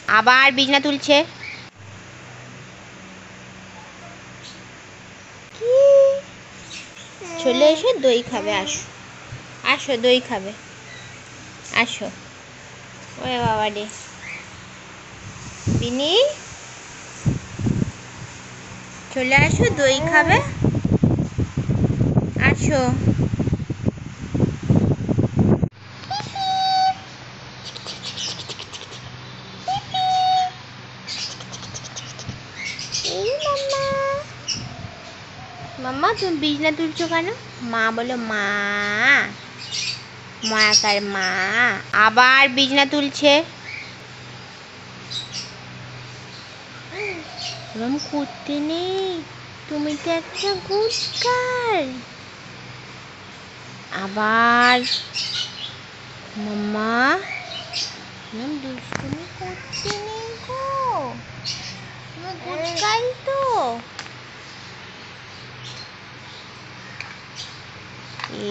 আবার বিছনা তুলছে। চলে এসো, দই খাবে, আসো আসো, দই খাবে, আসো। ওরে বাবা রে, বিনি চলে আসো, দই খাবে, আসো। মাম্মা তুমি বিছনা তুলছো কেন? মা বলো মা, মায়াকার মা। আবার বিছনা তুলছে। ওরম করতে নেই, তুমি তো একটা গুড গার্ল। আবার মাম্মা, দুষ্টুমি করতে নেই গো, তুমি গুড গার্ল তো।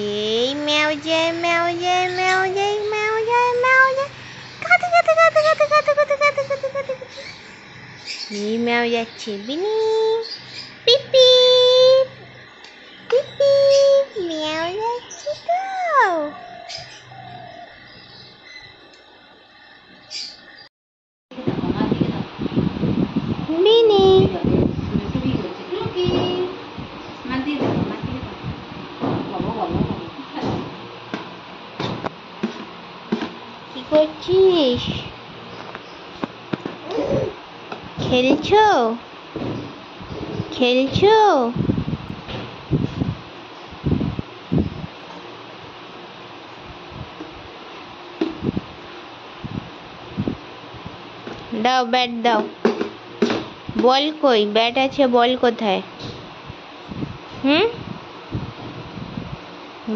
এই ম্যাও যায়, ম্যাও যায়, ম্যাও যায়, ম্যাও যায়, ম্যাও যায়, কাঁদে কাঁদে কাঁদে কাঁদে কাঁদে কাঁদে কাঁদে কাঁদে কাঁদে। এই ম্যাও যাচ্ছে, বিনি পিপি পিপি, ম্যাও যাচ্ছে তো। বিনি কি করছিস? খেলছো খেলছো? দাও ব্যাট দাও। বল কই? ব্যাট আছে, বল কোথায়?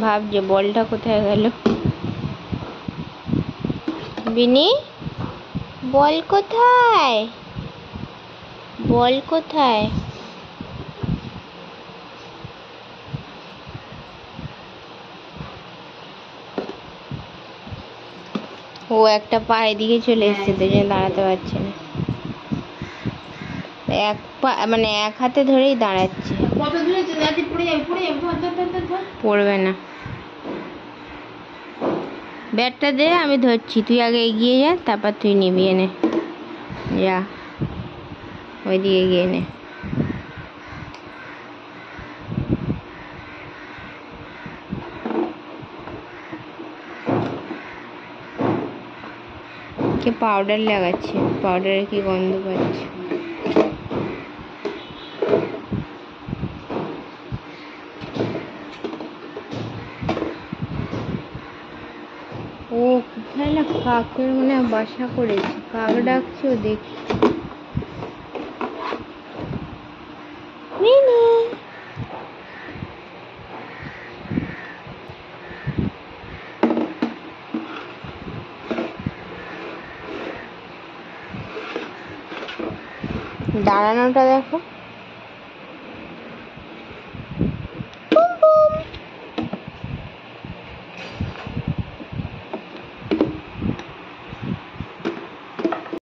ভাবছে বলটা কোথায় গেল। বিনি বল কোথায়? বল কোথায়? ও একটা পা এদিকে চলে এসছে, তো জন্য দাঁড়াতে পারছে না। এক পা মানে এক হাতে ধরেই দাঁড়াচ্ছে। পড়বে না। ব্যাটটা দে, আমি ধরছি, তুই আগে এগিয়ে যা, তারপর তুই নিবি। এনে যা, ওইদিকে এগিয়ে নে। কে পাউডার লাগাচ্ছে? পাউডারের কি গন্ধ পাচ্ছে। ও কোথায় না কাকের মনে বাসা করেছে, কাক ডাকছে, ও দেখি। দাঁড়ানোটা দেখো।